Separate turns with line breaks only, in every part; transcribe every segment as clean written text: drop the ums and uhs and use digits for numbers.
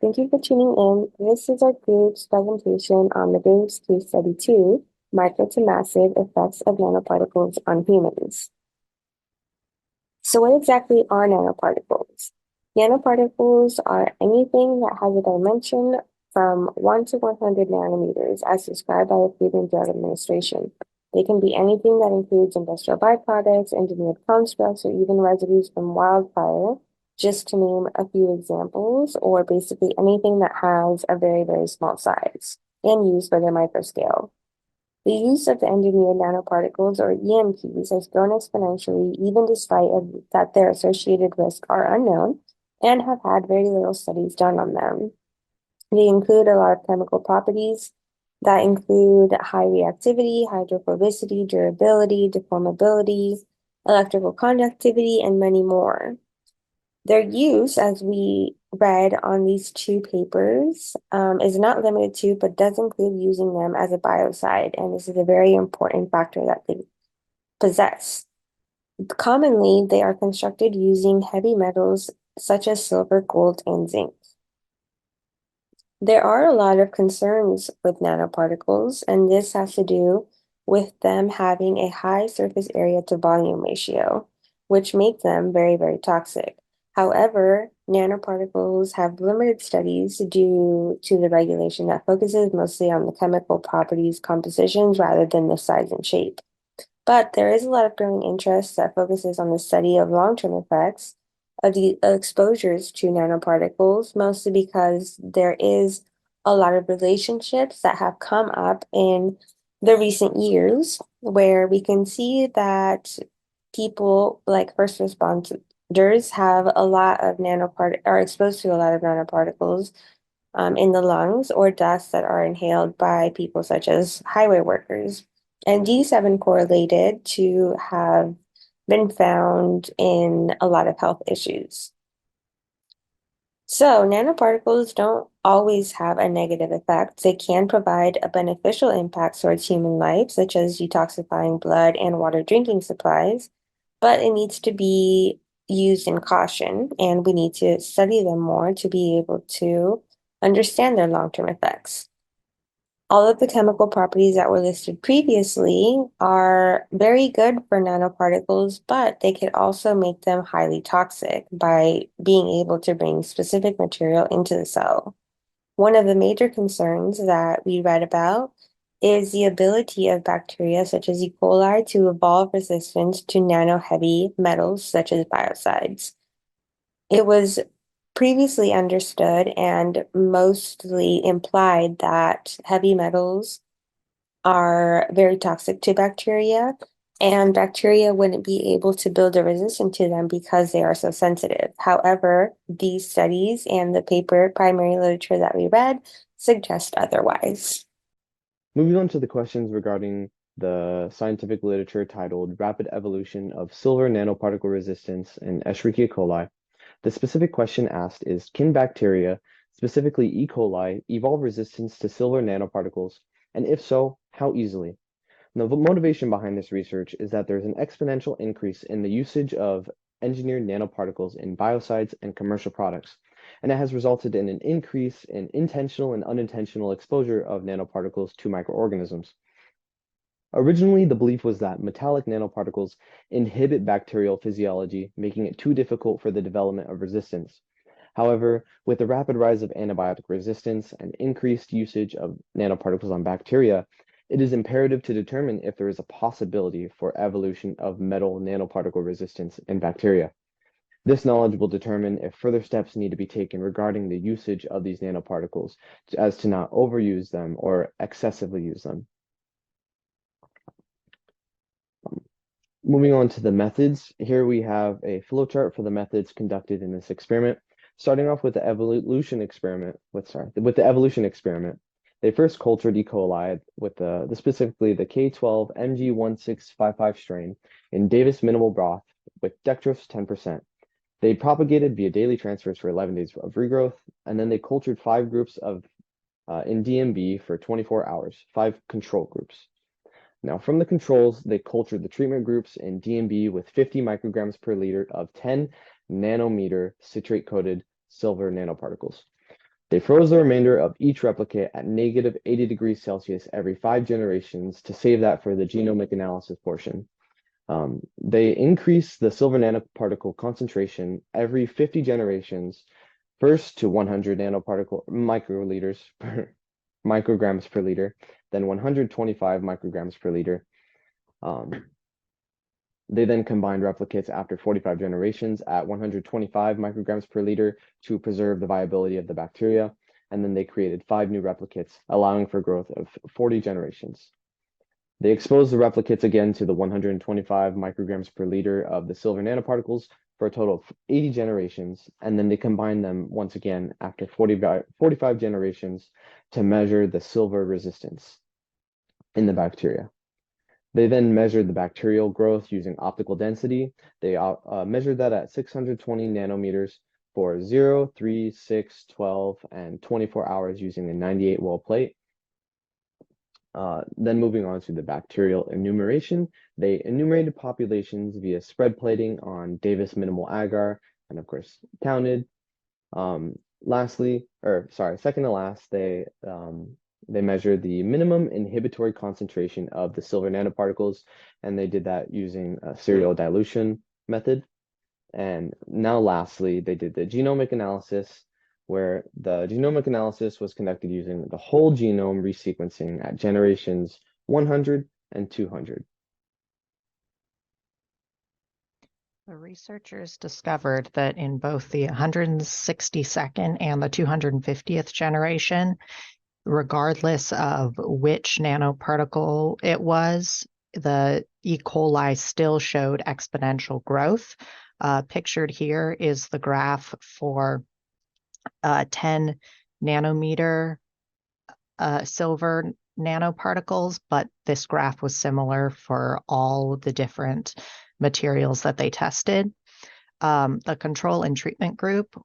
Thank you for tuning in. This is our group's presentation on the group's case study 2, micro to massive effects of nanoparticles on humans. So what exactly are nanoparticles? Nanoparticles are anything that has a dimension from 1 to 100 nanometers as described by the Food and Drug Administration. They can be anything that includes industrial byproducts, engineered constructs, or even residues from wildfire, just to name a few examples, or basically anything that has a very, very small size and used for their microscale. The use of engineered nanoparticles, or ENPs, has grown exponentially even despite that their associated risks are unknown and have had very little studies done on them. They include a lot of chemical properties that include high reactivity, hydrophobicity, durability, deformability, electrical conductivity, and many more. Their use, as we read on these two papers, is not limited to, but does include using them as a biocide, and this is a very important factor that they possess. Commonly, they are constructed using heavy metals such as silver, gold, and zinc. There are a lot of concerns with nanoparticles, and this has to do with them having a high surface area to volume ratio, which make them very, very toxic. However, nanoparticles have limited studies due to the regulation that focuses mostly on the chemical properties compositions rather than the size and shape. But there is a lot of growing interest that focuses on the study of long-term effects of the exposures to nanoparticles, mostly because there is a lot of relationships that have come up in the recent years where we can see that people like first responders have a lot of are exposed to a lot of nanoparticles in the lungs or dust that are inhaled by people such as highway workers. And these have been correlated to have been found in a lot of health issues. So, nanoparticles don't always have a negative effect. They can provide a beneficial impact towards human life, such as detoxifying blood and water drinking supplies, but it needs to be used in caution, and we need to study them more to be able to understand their long-term effects. All of the chemical properties that were listed previously are very good for nanoparticles, but they could also make them highly toxic by being able to bring specific material into the cell. One of the major concerns that we read about is the ability of bacteria such as E. coli to evolve resistance to nano-heavy metals such as biocides. It was previously understood and mostly implied that heavy metals are very toxic to bacteria, and bacteria wouldn't be able to build a resistance to them because they are so sensitive. However, these studies and the primary literature that we read suggest otherwise.
Moving on to the questions regarding the scientific literature titled Rapid Evolution of Silver Nanoparticle Resistance in Escherichia coli. The specific question asked is, can bacteria, specifically E. coli, evolve resistance to silver nanoparticles? And if so, how easily? Now, the motivation behind this research is that there's an exponential increase in the usage of engineered nanoparticles in biocides and commercial products, and it has resulted in an increase in intentional and unintentional exposure of nanoparticles to microorganisms. Originally, the belief was that metallic nanoparticles inhibit bacterial physiology, making it too difficult for the development of resistance. However, with the rapid rise of antibiotic resistance and increased usage of nanoparticles on bacteria, it is imperative to determine if there is a possibility for evolution of metal nanoparticle resistance in bacteria. This knowledge will determine if further steps need to be taken regarding the usage of these nanoparticles as to not overuse them or excessively use them. Moving on to the methods, here we have a flowchart for the methods conducted in this experiment. Starting off with the evolution experiment, they first cultured E. coli with specifically the K12 MG1655 strain in Davis minimal broth with dextrose 10%. They propagated via daily transfers for 11 days of regrowth, and then they cultured 5 groups in DMB for 24 hours, 5 control groups. Now, from the controls, they cultured the treatment groups in DMB with 50 micrograms per liter of 10 nanometer citrate-coated silver nanoparticles. They froze the remainder of each replicate at negative 80 degrees Celsius every 5 generations to save that for the genomic analysis portion. They increase the silver nanoparticle concentration every 50 generations, first to 100 nanoparticle microliters per micrograms per liter, then 125 micrograms per liter. They then combined replicates after 45 generations at 125 micrograms per liter to preserve the viability of the bacteria. And then they created 5 new replicates, allowing for growth of 40 generations. They exposed the replicates again to the 125 micrograms per liter of the silver nanoparticles for a total of 80 generations, and then they combined them once again after 45 generations to measure the silver resistance in the bacteria. They then measured the bacterial growth using optical density. They measured that at 620 nanometers for 0, 3, 6, 12, and 24 hours using a 98 well plate. Then moving on to the bacterial enumeration, they enumerated populations via spread plating on Davis minimal agar, and of course counted. Second to last, they measured the minimum inhibitory concentration of the silver nanoparticles, and they did that using a serial dilution method. And now lastly, they did the genomic analysis, where the genomic analysis was conducted using the whole genome resequencing at generations 100 and 200.
The researchers discovered that in both the 162nd and the 250th generation, regardless of which nanoparticle it was, the E. coli still showed exponential growth. Pictured here is the graph for 10 nanometer silver nanoparticles, but this graph was similar for all the different materials that they tested. The control and treatment group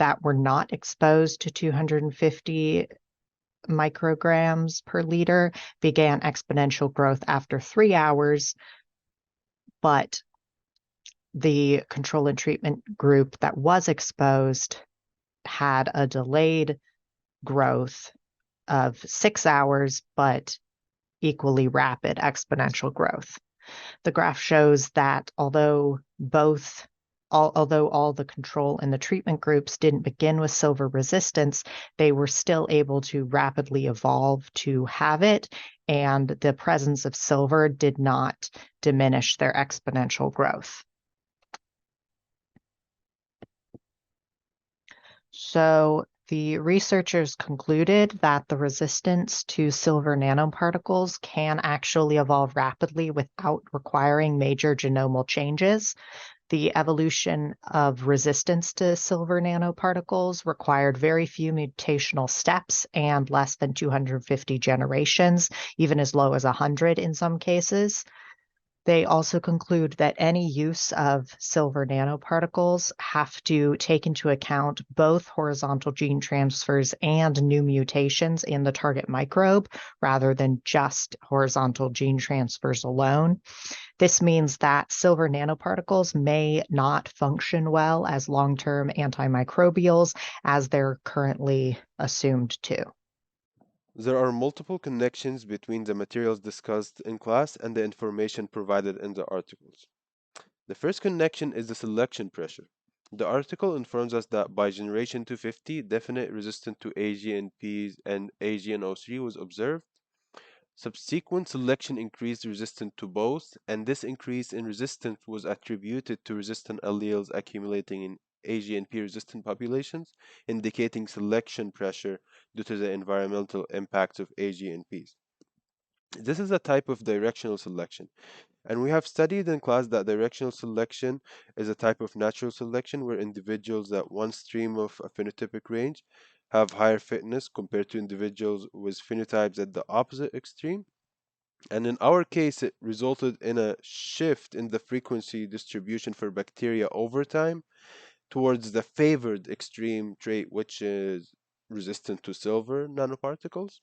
that were not exposed to 250 micrograms per liter began exponential growth after 3 hours, but the control and treatment group that was exposed had a delayed growth of 6 hours, but equally rapid exponential growth. The graph shows that although all the control and the treatment groups didn't begin with silver resistance, they were still able to rapidly evolve to have it, and the presence of silver did not diminish their exponential growth. So the researchers concluded that the resistance to silver nanoparticles can actually evolve rapidly without requiring major genomal changes. The evolution of resistance to silver nanoparticles required very few mutational steps and less than 250 generations, even as low as 100 in some cases. They also conclude that any use of silver nanoparticles have to take into account both horizontal gene transfers and new mutations in the target microbe, rather than just horizontal gene transfers alone. This means that silver nanoparticles may not function well as long-term antimicrobials as they're currently assumed to.
There are multiple connections between the materials discussed in class and the information provided in the articles. The first connection is the selection pressure. The article informs us that by generation 250, definite resistance to AGNPs and AGNO3 was observed. Subsequent selection increased resistance to both, and this increase in resistance was attributed to resistant alleles accumulating in AGNP-resistant populations, indicating selection pressure due to the environmental impacts of AGNPs. This is a type of directional selection, and we have studied in class that directional selection is a type of natural selection where individuals at one stream of a phenotypic range have higher fitness compared to individuals with phenotypes at the opposite extreme. And in our case, it resulted in a shift in the frequency distribution for bacteria over time towards the favored extreme trait, which is resistant to silver nanoparticles.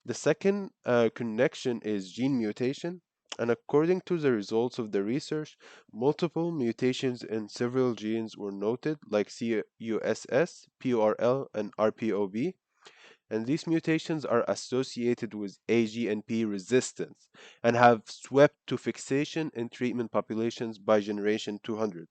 The second connection is gene mutation. And according to the results of the research, multiple mutations in several genes were noted, like CUSS, PORL, and RPOB. And these mutations are associated with AGNP resistance and have swept to fixation in treatment populations by generation 200.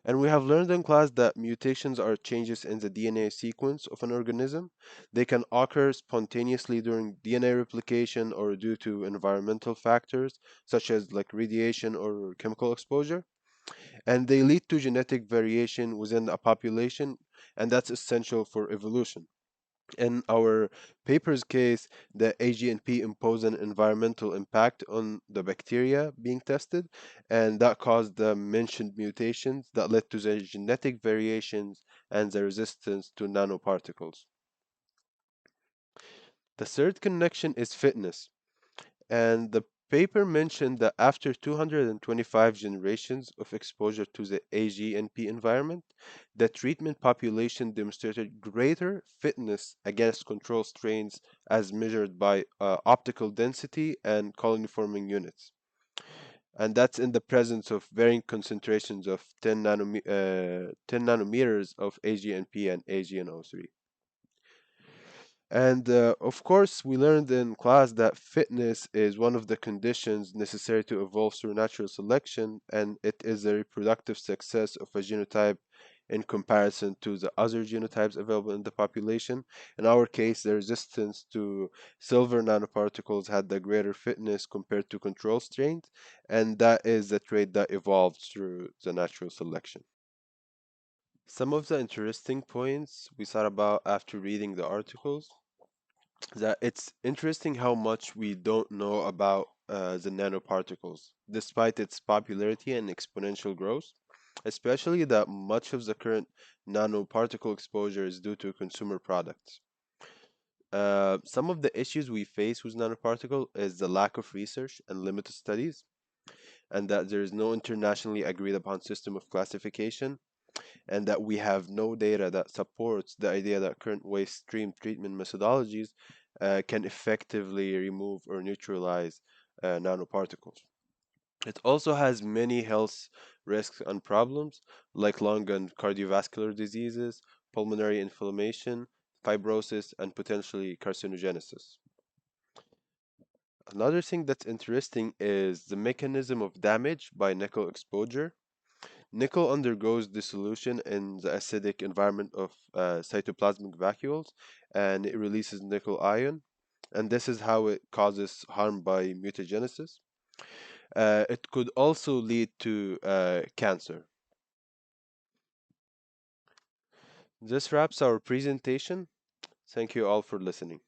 And we have learned in class that mutations are changes in the DNA sequence of an organism. They can occur spontaneously during DNA replication or due to environmental factors such as like radiation or chemical exposure. And they lead to genetic variation within a population, and that's essential for evolution. In our paper's case, the AGNP imposed an environmental impact on the bacteria being tested, and that caused the mentioned mutations that led to the genetic variations and the resistance to nanoparticles. The third connection is fitness. And the paper mentioned that after 225 generations of exposure to the AGNP environment, the treatment population demonstrated greater fitness against control strains as measured by optical density and colony forming units. And that's in the presence of varying concentrations of 10 nanometers of AGNP and AGNO3. And of course, we learned in class that fitness is one of the conditions necessary to evolve through natural selection, and it is a reproductive success of a genotype in comparison to the other genotypes available in the population. In our case, the resistance to silver nanoparticles had the greater fitness compared to control strains, and that is a trait that evolved through the natural selection. Some of the interesting points we thought about after reading the articles that it's interesting how much we don't know about the nanoparticles, despite its popularity and exponential growth, especially that much of the current nanoparticle exposure is due to consumer products. Some of the issues we face with nanoparticle is the lack of research and limited studies, and that there is no internationally agreed upon system of classification, and that we have no data that supports the idea that current waste stream treatment methodologies can effectively remove or neutralize nanoparticles. It also has many health risks and problems like lung and cardiovascular diseases, pulmonary inflammation, fibrosis, and potentially carcinogenesis. Another thing that's interesting is the mechanism of damage by nickel exposure. Nickel undergoes dissolution in the acidic environment of cytoplasmic vacuoles, and it releases nickel ion, and this is how it causes harm by mutagenesis. It could also lead to cancer. This wraps our presentation. Thank you all for listening.